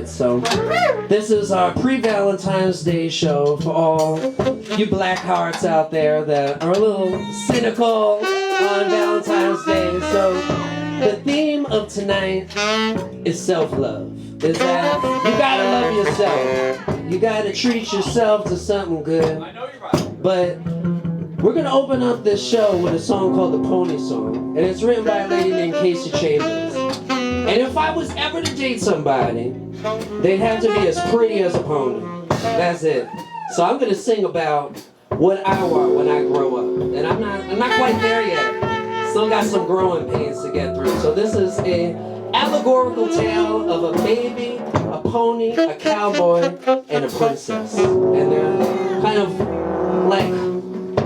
So this is our pre-Valentine's Day show for all you black hearts out there that are a little cynical on Valentine's Day. So the theme of tonight is self-love. Is that you gotta love yourself. You gotta treat yourself to something good. I know you're right. But we're gonna open up this show with a song called the Pony Song, and it's written by a lady named Casey Chambers. And if I was ever to date somebody, they'd have to be as pretty as a pony. That's it. So I'm gonna sing about what I want when I grow up, and I'm not quite there yet. Still got some growing pains to get through. So this is a allegorical tale of a baby, a pony, a cowboy, and a princess. And they're kind of like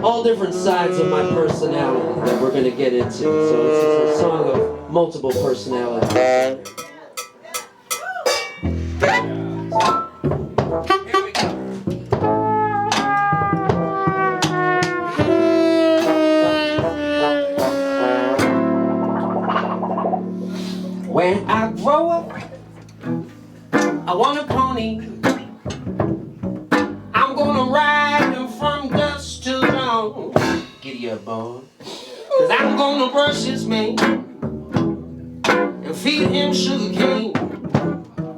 all different sides of my personality that we're going to get into. So it's a song of multiple personalities. Here we go. When I grow up, I want a pony. I'm gonna ride him from dusk till dawn. Giddy up, boy. Cause I'm gonna brush his mane and feed him sugar cane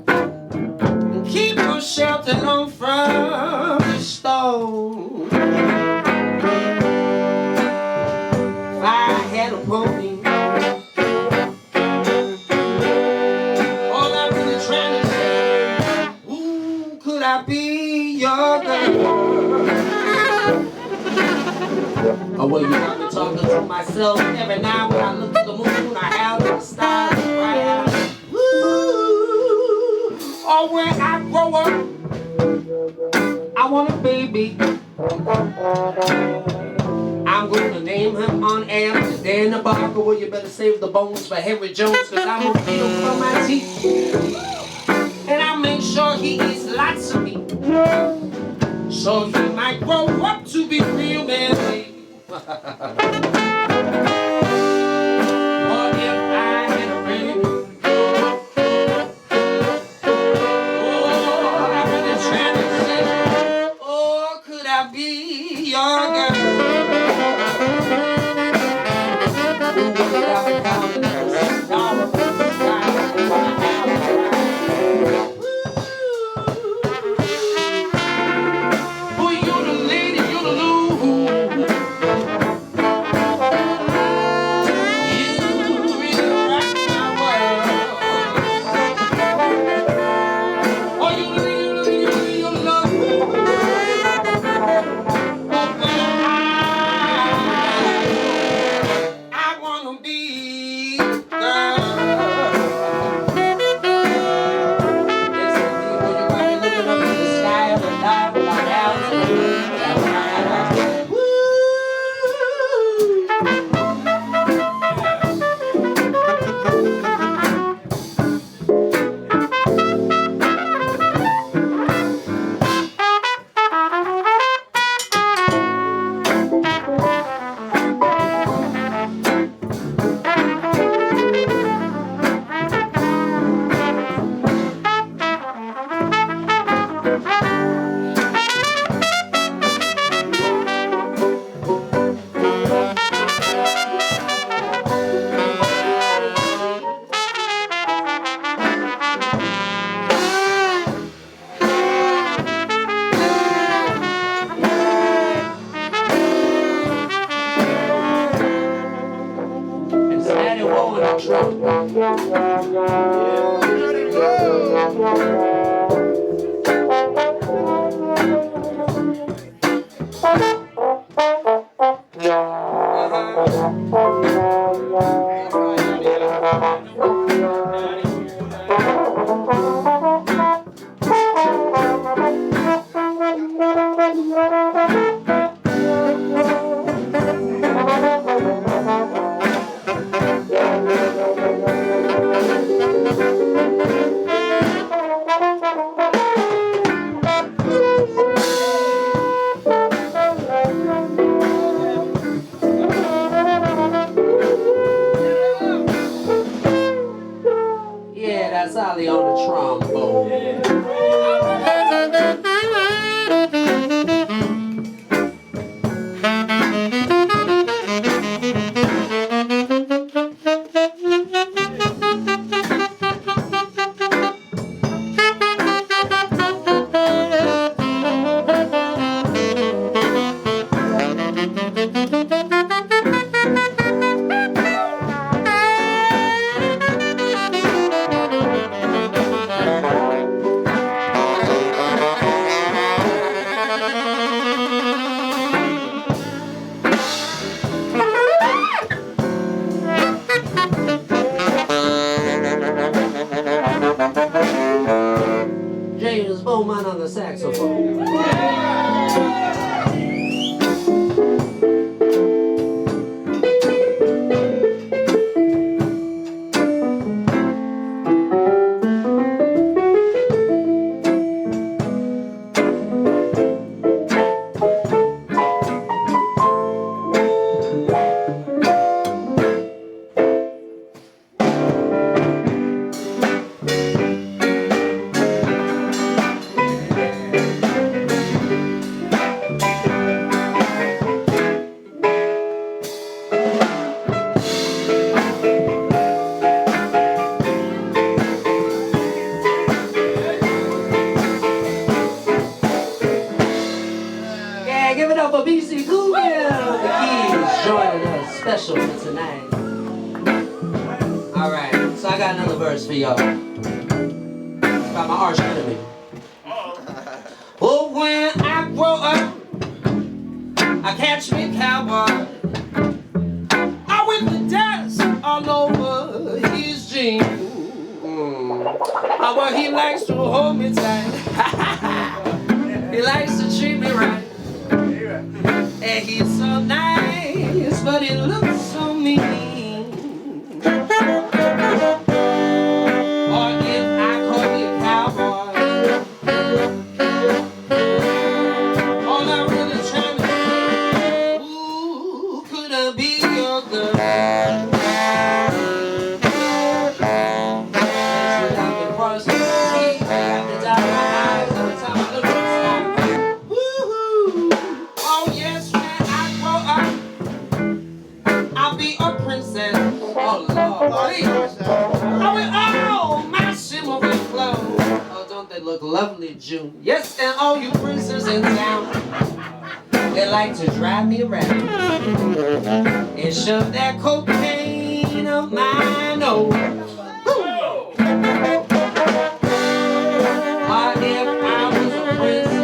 and keep him sheltered on from the storm. If I had a pony, all I'm really trying to say, ooh, could I be your girl? Oh, well, you got me talking to myself every night when I look at the moon, I have the stars cry out. Ooh, oh, when I grow up, I want a baby. I'm gonna name him on air to Dana Barker. Well, you better save the bones for Henry Jones, cause I'm gonna feed him from my teeth. And I'll make sure he eats lots of meat, so he might grow up to be real manly. Or if I had a baby, oh, I'm really trying to say, oh, could I be your girl? Ooh, without the confidence, all of us oh, you're the lady, you're the Lou. Mrs. Bowman on the saxophone. Give it up for BC Coogan, the keys joining us special for tonight. Alright, so I got another verse for y'all. It's about my arch enemy. Oh, when I grow up, I catch me cowboy. I with the dust all over his jeans. Oh, well, he likes to hold me tight. He likes to treat me right. And he's so nice, but he looks so mean. Or if I call you cowboy, all I really trying to say, ooh, could I be your girl? Since I've been crossing the sea, I have to dye my eyes every time I look at the sky. Woo-hoo! Oh yes. I'll be a princess. Oh Lord, please. Oh, with all my shimmering clothes. Oh, don't they look lovely, June? Yes, and all you princes in town, they like to drive me around and shove that cocaine up my nose. What if I was a princess?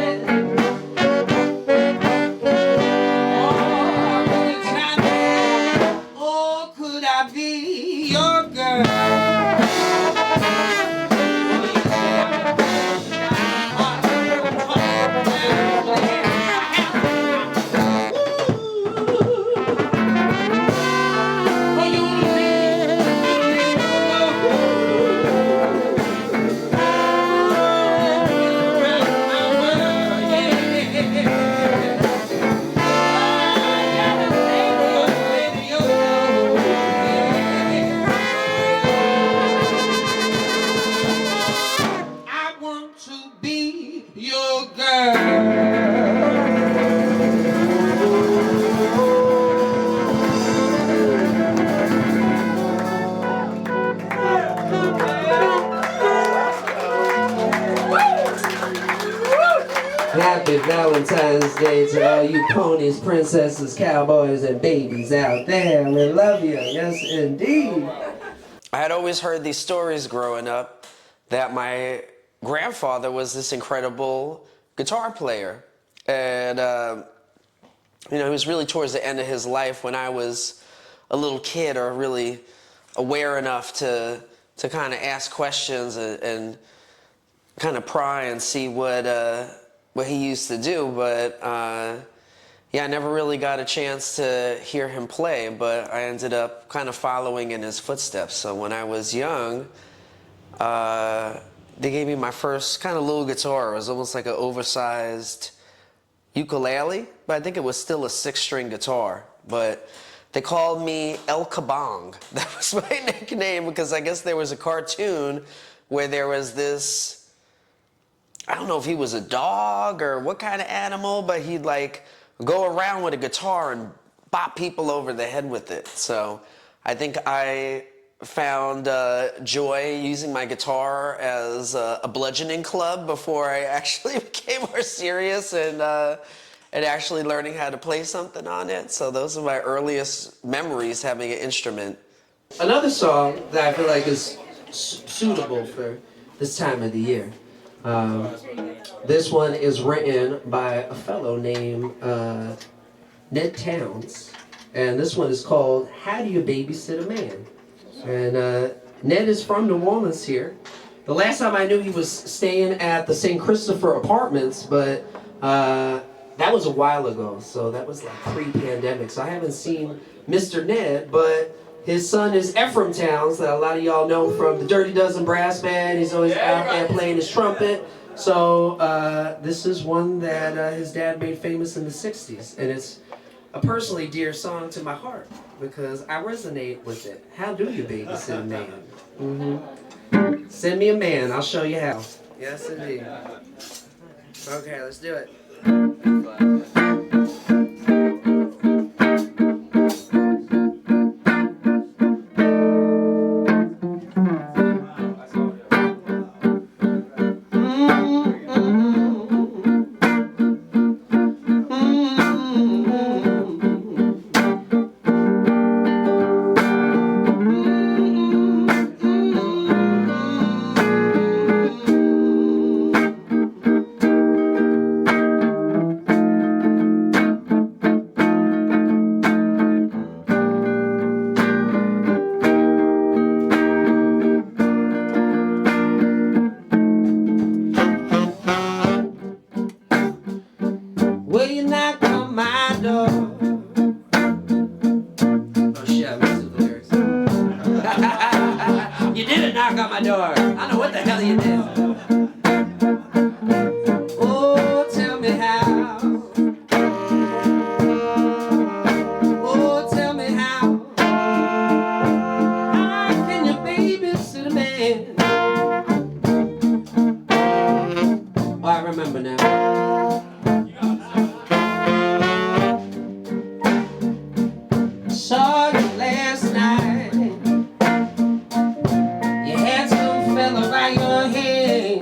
Be your girl. Happy Valentine's Day to all you ponies, princesses, cowboys, and babies out there. We love you. Yes, indeed. I had always heard these stories growing up that my grandfather was this incredible guitar player. And, you know, he was really towards the end of his life when I was a little kid or really aware enough to kind of ask questions and kind of pry and see what he used to do, but yeah, I never really got a chance to hear him play, but I ended up kind of following in his footsteps. So when I was young, they gave me my first kind of little guitar. It was almost like an oversized ukulele, but I think it was still a 6-string guitar. But they called me El Kabong. That was my nickname because I guess there was a cartoon where there was this, I don't know if he was a dog or what kind of animal, but he'd like go around with a guitar and bop people over the head with it. So I think I found joy using my guitar as a bludgeoning club before I actually became more serious and actually learning how to play something on it. So those are my earliest memories having an instrument. Another song that I feel like is suitable for this time of the year. This one is written by a fellow named Ned Towns, and this one is called How Do You Babysit a Man? And Ned is from New Orleans here, The last time I knew he was staying at the St. Christopher Apartments, but that was a while ago, so that was like pre-pandemic. So I haven't seen Mr. Ned, but his son is Ephraim Towns, that a lot of y'all know from the Dirty Dozen Brass Band. He's always out there playing his trumpet. So this is one that his dad made famous in the 60s, and it's a personally dear song to my heart because I resonate with it. How do you babysit a man? Mm-hmm. Send me a man, I'll show you how. Yes, indeed. Okay, let's do it. Will you knock on my door? Oh shit, I missed the lyrics. You didn't knock on my door. I don't know what the hell you did. Oh, tell me how. Oh, tell me how. How can you babysit a man? Oh, I remember now. Saw you last night. You had some fella by your hand.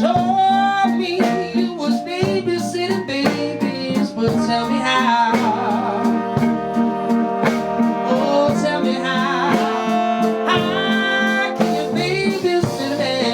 Told me you was babysitting babies, but tell me how. Oh, tell me how. How can you babysit a man?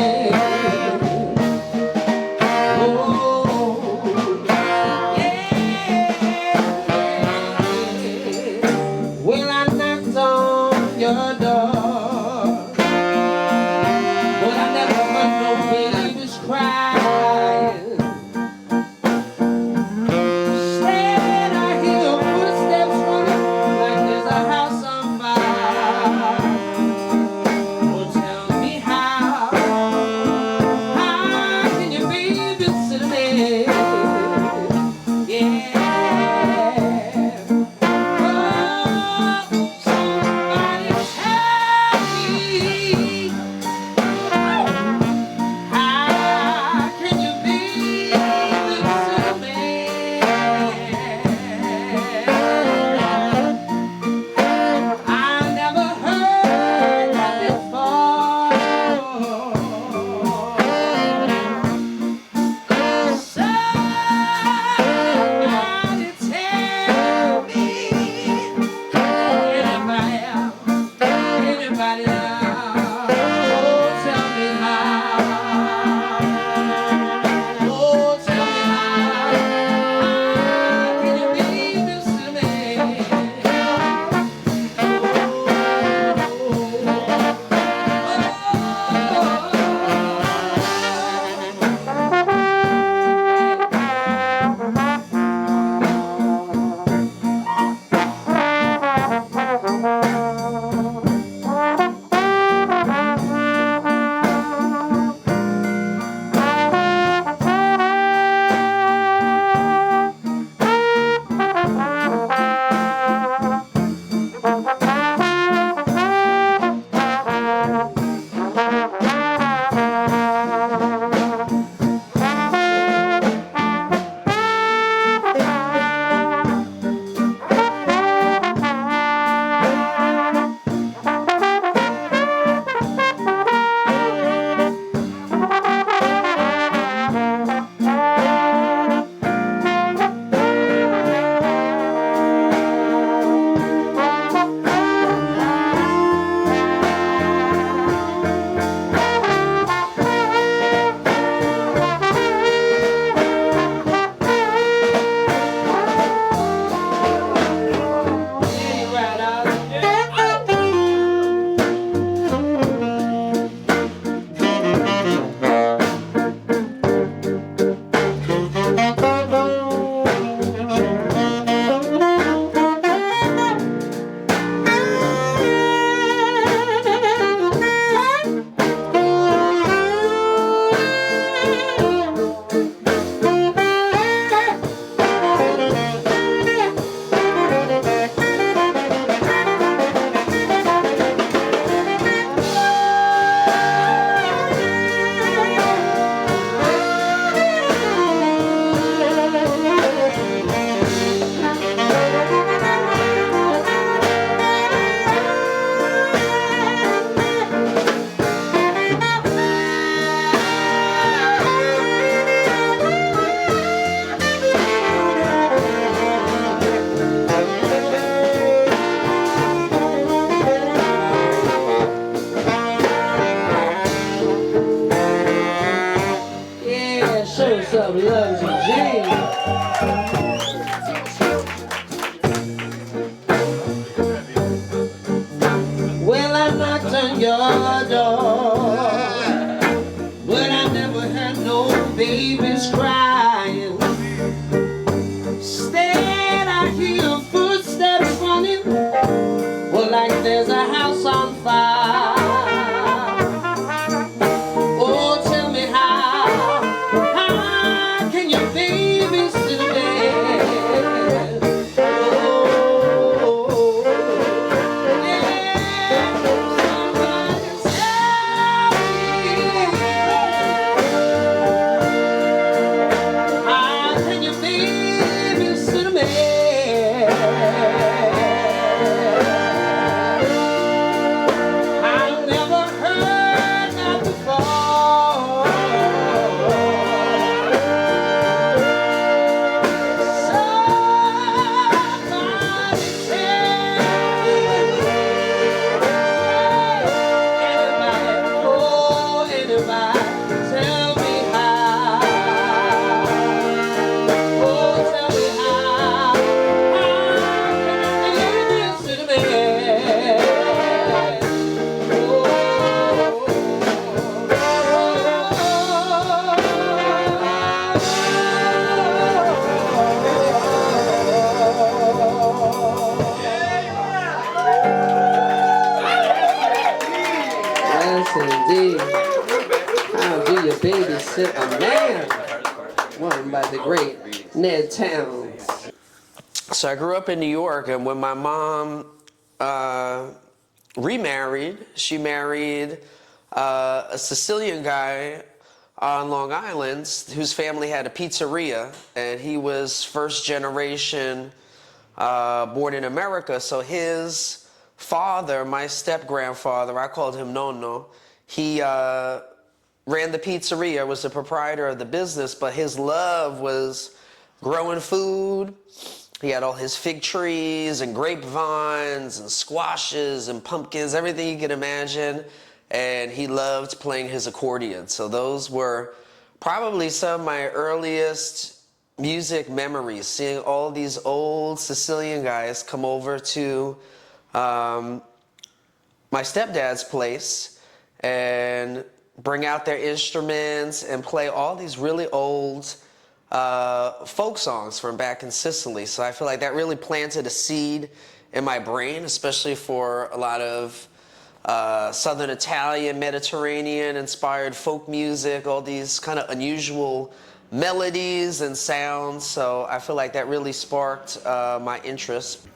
what's up, Loves and James. Well, I knocked on your door, but I never had no babies crying. Instead, I hear your footsteps running, well, like there's a house on fire. Oh, tell me how can your baby still there? Oh, yeah, somebody tell me, how can your baby still there? I've never heard that before. Somebody tell me, anybody, oh, anybody, tell me how. Oh, tell me how can you listen to me? Yes, indeed. How do you babysit a man? One by the great Ned Towns. So I grew up in New York, and when my mom remarried, she married a Sicilian guy on Long Island whose family had a pizzeria, and he was first generation born in America. So his father, my step-grandfather, I called him Nonno, he ran the pizzeria, was the proprietor of the business, but his love was growing food. He had all his fig trees and grapevines and squashes and pumpkins, everything you could imagine. And he loved playing his accordion. So those were probably some of my earliest music memories, seeing all these old Sicilian guys come over to my stepdad's place and bring out their instruments and play all these really old folk songs from back in Sicily. So I feel like that really planted a seed in my brain, especially for a lot of Southern Italian, Mediterranean inspired folk music, all these kind of unusual melodies and sounds. So I feel like that really sparked my interest.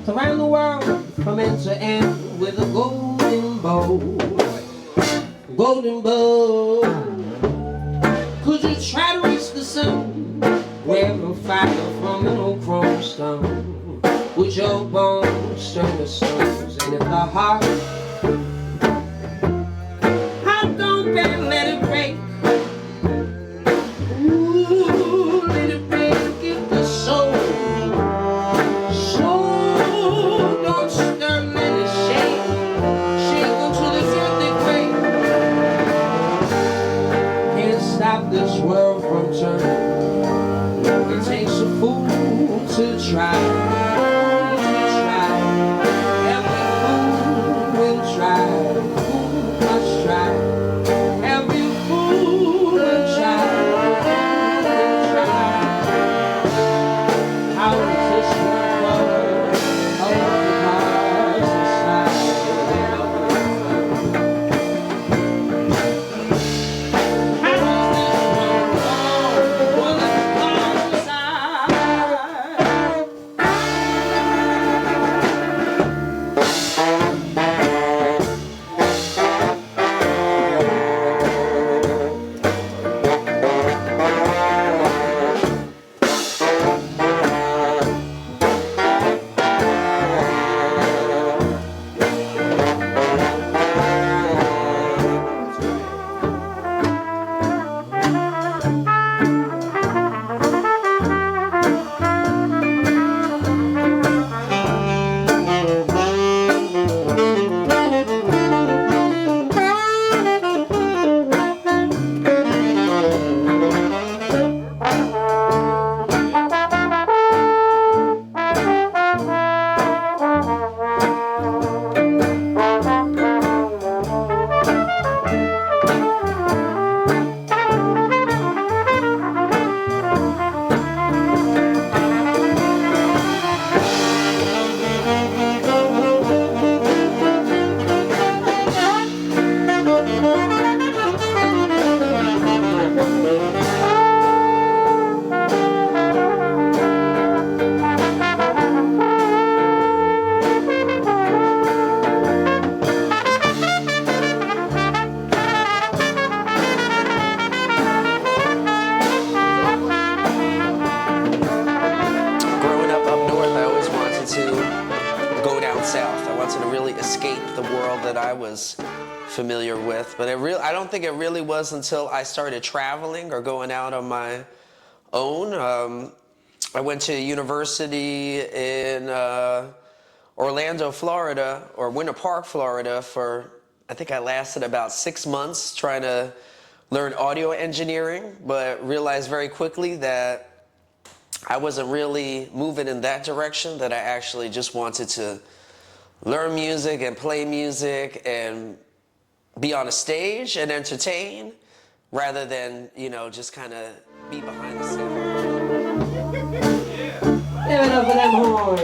Around the world from end to end with a golden bow, golden bow. Could you try to reach the sun, grab a fire from an old chrome stone, with your bones turn to stones, and if the heart, I don't better let it break. Ooh, let it break, give the soul. This world from turning. It takes a fool to try. Every fool that I was familiar with. But I don't think it really was until I started traveling or going out on my own. I went to university in Orlando, Florida, or Winter Park, Florida for, I think I lasted about 6 months trying to learn audio engineering, but realized very quickly that I wasn't really moving in that direction, that I actually just wanted to learn music and play music and be on a stage and entertain rather than, you know, just kind of be behind the scenes. Give it up for them horns.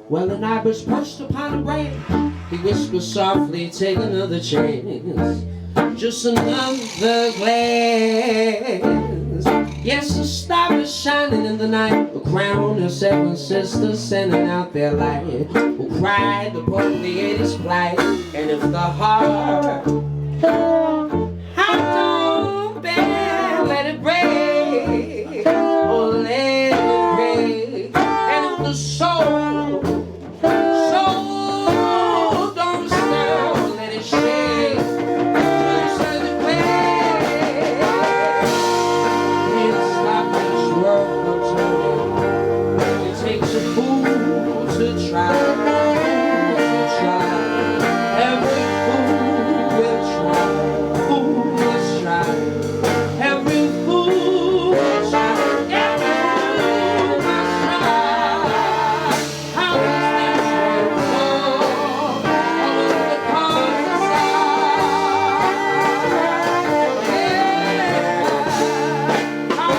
Well, the night was perched upon a branch. He whispered softly, take another chance. Just another glance. Yes, a star is shining in the night. A crown of 7 sisters sending out their light. Who cried the poet's plight. And if the heart don't bear, let it break. Oh, let it break. And if the soul don't stir, let it shake. Just let it break. Can't stop this world from turning. It takes a fool to try. Every fool will try. Fool must try. Every fool will try. Every fool must try. How is this world for? All of the cause aside. Yeah. How is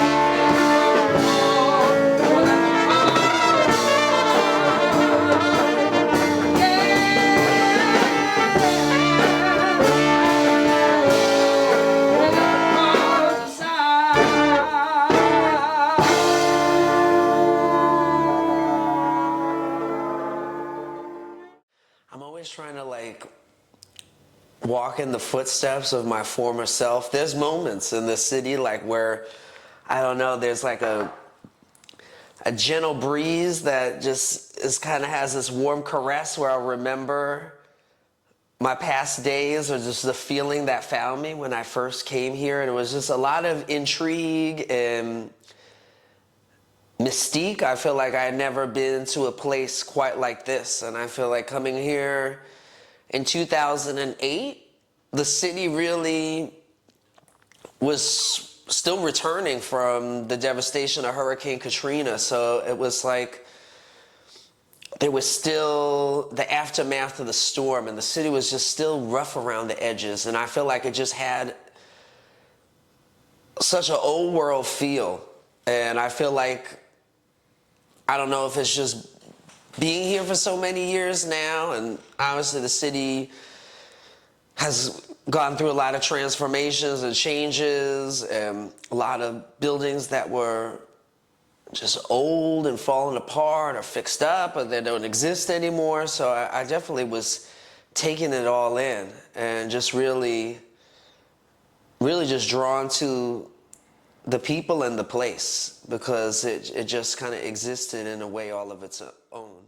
this world for? All of the I'm always trying to like walk in the footsteps of my former self. There's moments in the city like where, I don't know, there's like a gentle breeze that just is kind of has this warm caress where I'll remember my past days or just the feeling that found me when I first came here. And it was just a lot of intrigue and mystique. I feel like I had never been to a place quite like this. And I feel like coming here in 2008, the city really was still returning from the devastation of Hurricane Katrina. So it was like there was still the aftermath of the storm, and the city was just still rough around the edges. And I feel like it just had such an old world feel. And I feel like, I don't know if it's just being here for so many years now, and obviously the city has gone through a lot of transformations and changes, and a lot of buildings that were just old and falling apart or fixed up or they don't exist anymore. So I definitely was taking it all in and just really just drawn to the people and the place because it just kind of existed in a way all of its own.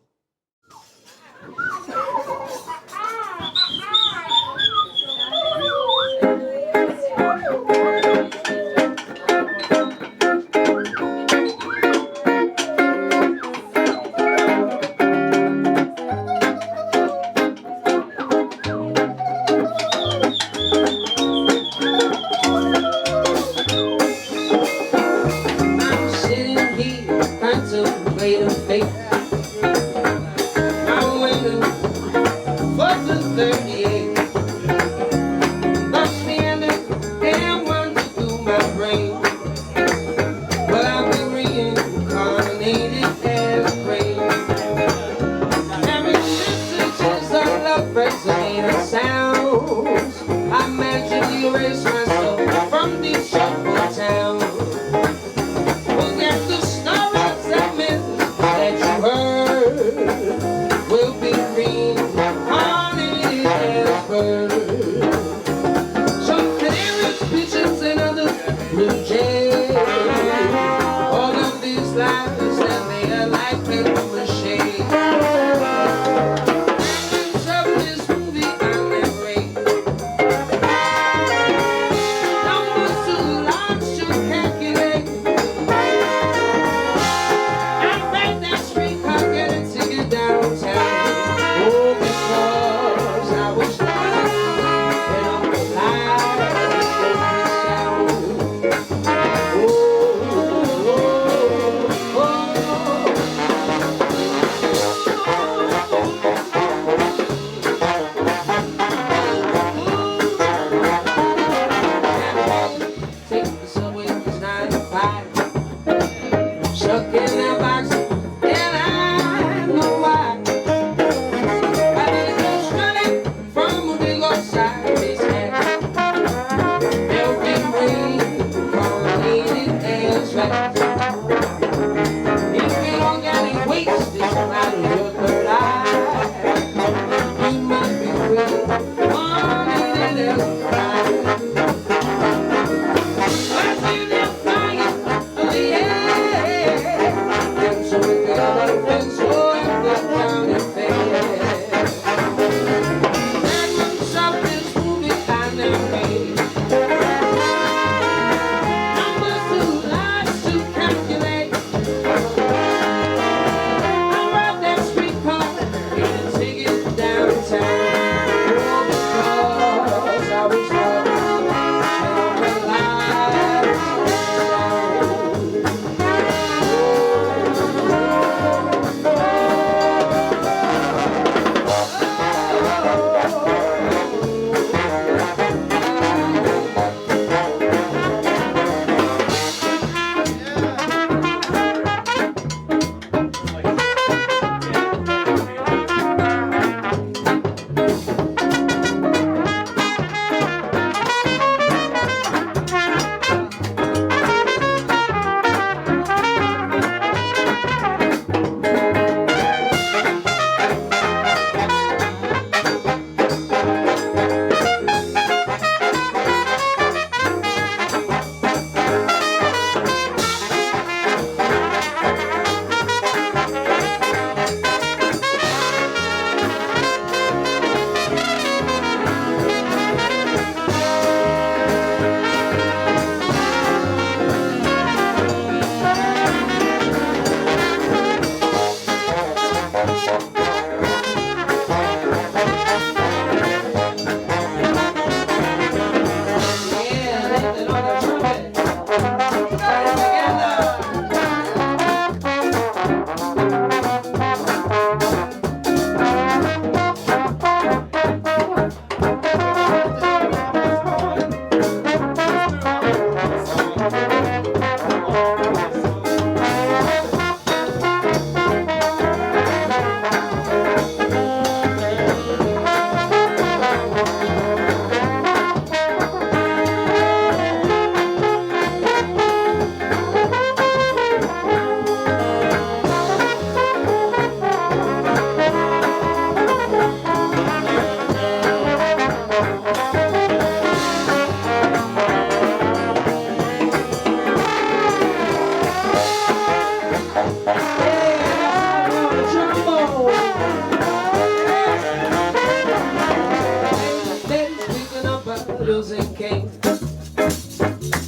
music came.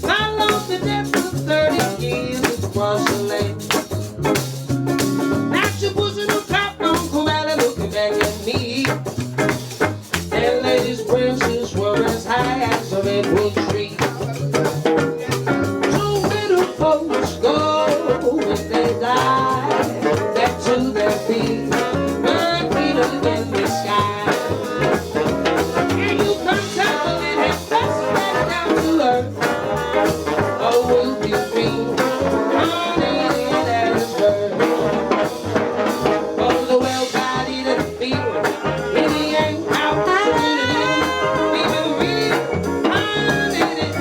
I lost the debt for 30 years across the lane. Now she pushing a cop on Corral looking back at me. And ladies' branches were as high as a redwood tree. Two little folks go when they die back to their feet, but cleaner than the sky. And you come tumbling and bust back down to earth. Oh, will you be honey that is birth? Oh, the well-bodied and the feeble, in the yank out, we will really honey it.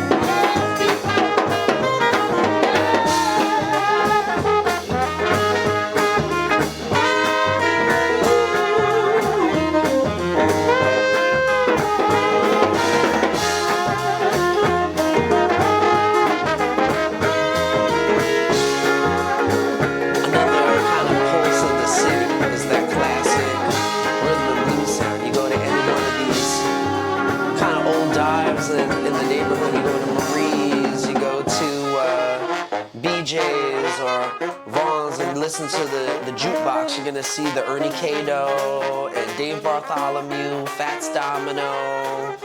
Another kind of pulse of the city is that classic rhythm and blues sound. You go to any one of these kind of old dives in the neighborhood. You go to Marie's, you go to BJ's or Vaughn's and listen to the jukebox. You're gonna see the Ernie Cato and Dave Bartholomew, Fats Domino,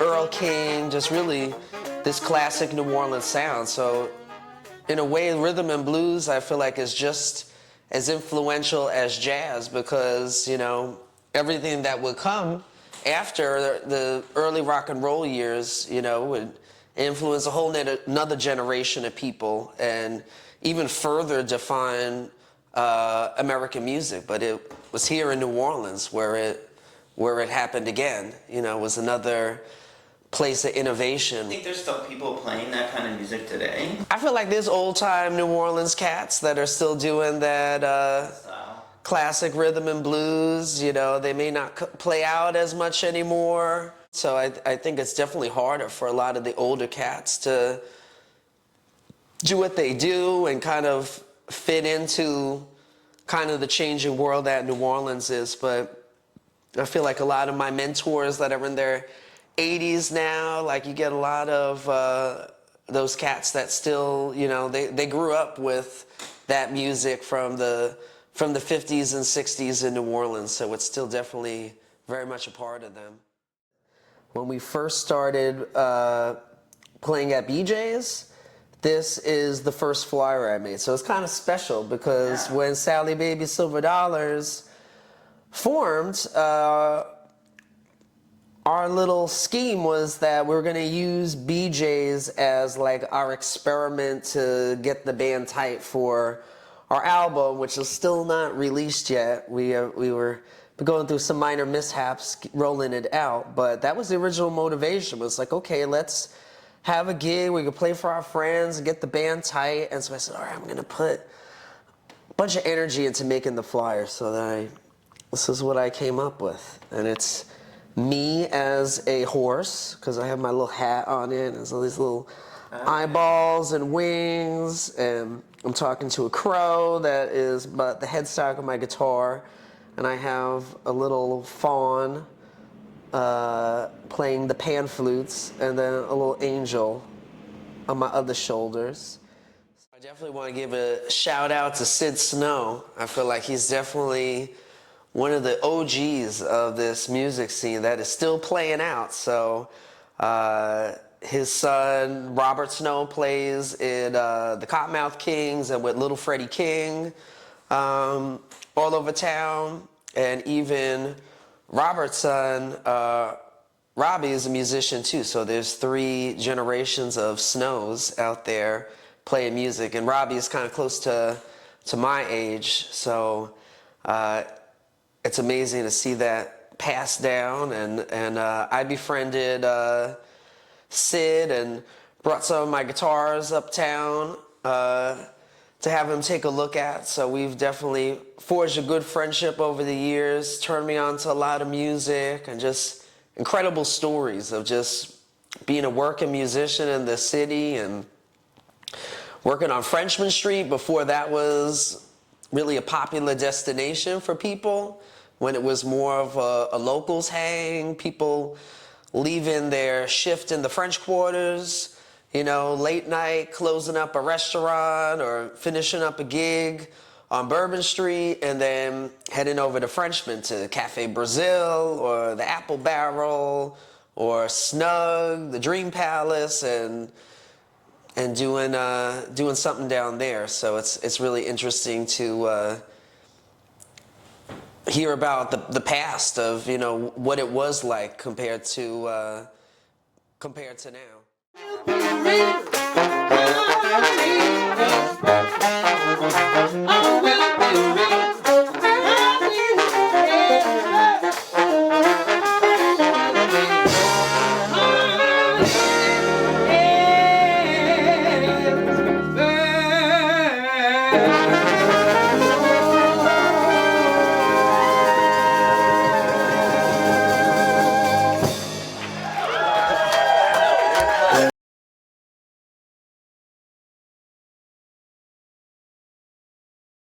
Earl King, just really this classic New Orleans sound. So in a way, rhythm and blues, I feel like, is just as influential as jazz because, you know, everything that would come after the early rock and roll years, you know, would influence a whole another generation of people and even further define American music. But it was here in New Orleans where it happened again. You know, it was another place of innovation. I think there's still people playing that kind of music today. I feel like there's old-time New Orleans cats that are still doing that Style. classic rhythm and blues. You know, they may not play out as much anymore. So I think it's definitely harder for a lot of the older cats to do what they do and kind of fit into kind of the changing world that New Orleans is. But I feel like a lot of my mentors that are in their 80s now, like you get a lot of those cats that still, you know, they grew up with that music from the 50s and 60s in New Orleans, so it's still definitely very much a part of them. When we first started playing at BJ's, this is the first flyer I made. So it's kind of special because when Sally Baby Silver Dollars formed, our little scheme was that we were going to use BJ's as like our experiment to get the band tight for our album, which is still not released yet. We were going through some minor mishaps rolling it out, but that was the original motivation. It was like, okay, let's have a gig, we could play for our friends and get the band tight. And so I said, all right, I'm going to put a bunch of energy into making the flyer. So this is what I came up with. And it's me as a horse, because I have my little hat on it, and there's all these little eyeballs and wings, and I'm talking to a crow that is but the headstock of my guitar, and I have a little fawn playing the pan flutes, and then a little angel on my other shoulders. I definitely want to give a shout out to Sid Snow. I feel like he's definitely one of the OGs of this music scene that is still playing out. So his son, Robert Snow, plays in the Cottonmouth Kings and with Little Freddie King all over town. And even Robert's son, Robbie, is a musician too. So there's 3 generations of Snows out there playing music. And Robbie is kind of close to my age. So it's amazing to see that passed down, and I befriended Sid and brought some of my guitars uptown to have him take a look at. So we've definitely forged a good friendship over the years, turned me on to a lot of music, and just incredible stories of just being a working musician in the city and working on Frenchman Street before that was really a popular destination for people, when it was more of a locals hang. People leaving their shift in the French Quarters, you know, late night, closing up a restaurant or finishing up a gig on Bourbon Street, and then heading over to Frenchman to Cafe Brazil or the Apple Barrel or Snug, the Dream Palace, and doing something down there. So it's really interesting to hear about the past of, you know, what it was like compared to now.